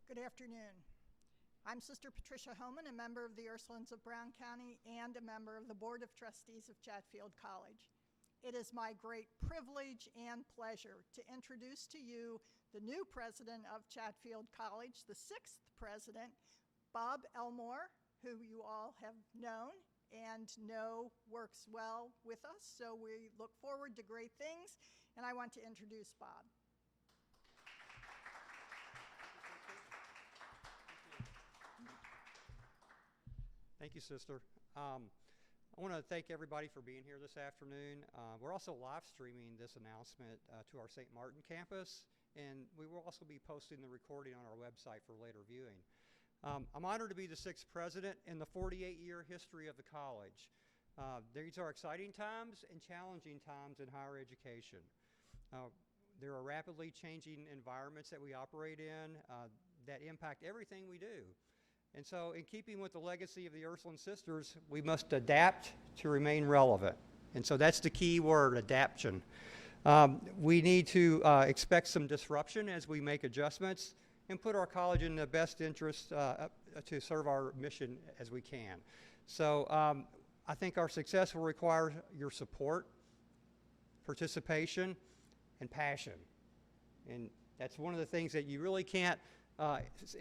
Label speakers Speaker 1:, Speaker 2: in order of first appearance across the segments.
Speaker 1: Good afternoon. I'm Sister Patricia Homan, a member of the Ursulines of Brown County and a member of the Board of Trustees of Chatfield College. It is my great privilege and pleasure to introduce to you the new president of Chatfield College, the sixth president, Bob Elmore, who you all have known and know works well with us. So we look forward to great things, and I want to introduce Bob.
Speaker 2: Thank you, Sister. I want to thank everybody for being here this afternoon. We're also live streaming this announcement to our St. Martin campus, and we will also be posting the recording on our website for later viewing. I'm honored to be the sixth president in the 48-year history of the college. These are exciting times and challenging times in higher education. There are rapidly changing environments that we operate in that impact everything we do. And so, in keeping with the legacy of the Ursuline Sisters, we must adapt to remain relevant. And so that's the key word, adaptation. We need to expect some disruption as we make adjustments and put our college in the best interest to serve our mission as we can. So I think our success will require your support, participation, and passion. And that's one of the things that you really can't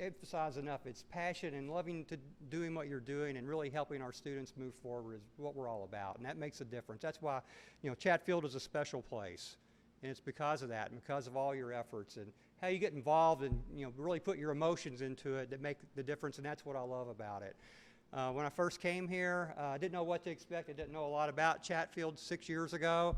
Speaker 2: emphasize enough. It's passion and loving to doing what you're doing and really helping our students move forward is what we're all about, and that makes a difference. That's why, Chatfield is a special place, and it's because of that and because of all your efforts and how you get involved and really put your emotions into it that make the difference, and that's what I love about it. When I first came here, I didn't know what to expect. I didn't know a lot about Chatfield 6 years ago.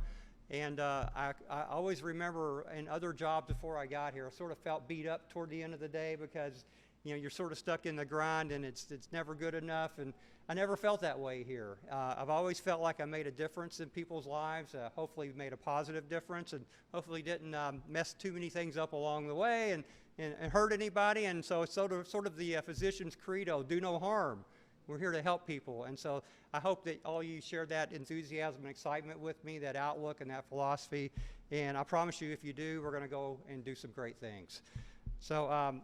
Speaker 2: And I always remember in other jobs before I got here, I sort of felt beat up toward the end of the day because, you're sort of stuck in the grind and it's never good enough. And I never felt that way here. I've always felt like I made a difference in people's lives, hopefully made a positive difference, and hopefully didn't mess too many things up along the way and hurt anybody. And so it's sort of the physician's credo, do no harm. We're here to help people, and so I hope that all you share that enthusiasm and excitement with me, that outlook and that philosophy, and I promise you if you do, we're going to go and do some great things. So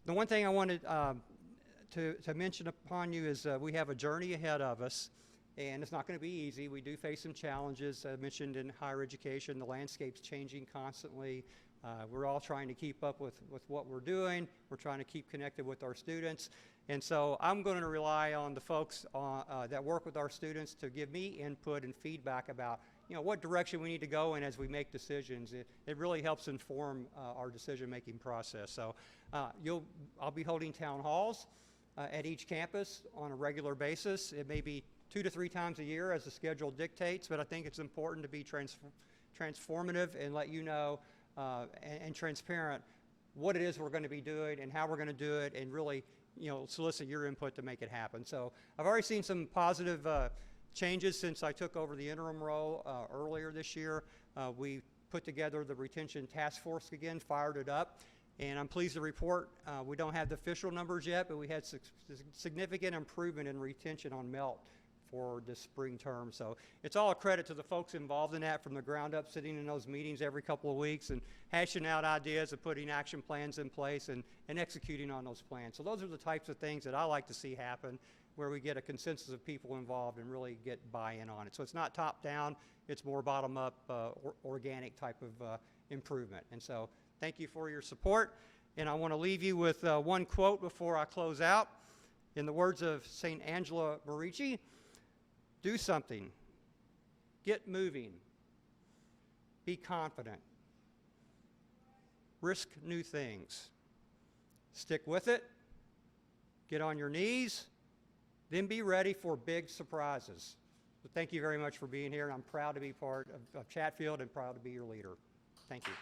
Speaker 2: the one thing I wanted to mention upon you is we have a journey ahead of us, and it's not going to be easy. We do face some challenges. I mentioned in higher education, the landscape's changing constantly. We're all trying to keep up with what we're doing. We're trying to keep connected with our students. And so I'm going to rely on the folks that work with our students to give me input and feedback about what direction we need to go in as we make decisions. It really helps inform our decision-making process. So I'll be holding town halls at each campus on a regular basis. It may be 2 to 3 times a year as the schedule dictates, but I think it's important to be transformative and let you know and transparent what it is we're going to be doing and how we're going to do it, and really solicit your input to make it happen. So I've already seen some positive changes since I took over the interim role earlier this year. We put together the retention task force again, fired it up, and I'm pleased to report we don't have the official numbers yet, but we had significant improvement in retention on MELT for this spring term. So it's all a credit to the folks involved in that from the ground up, sitting in those meetings every couple of weeks and hashing out ideas and putting action plans in place and executing on those plans. So those are the types of things that I like to see happen, where we get a consensus of people involved and really get buy-in on it. So it's not top down, it's more bottom up, organic type of improvement. And so thank you for your support. And I want to leave you with one quote before I close out. In the words of St. Angela Merici, do something, get moving, be confident, risk new things, stick with it, get on your knees, then be ready for big surprises. So thank you very much for being here, and I'm proud to be part of Chatfield and proud to be your leader. Thank you.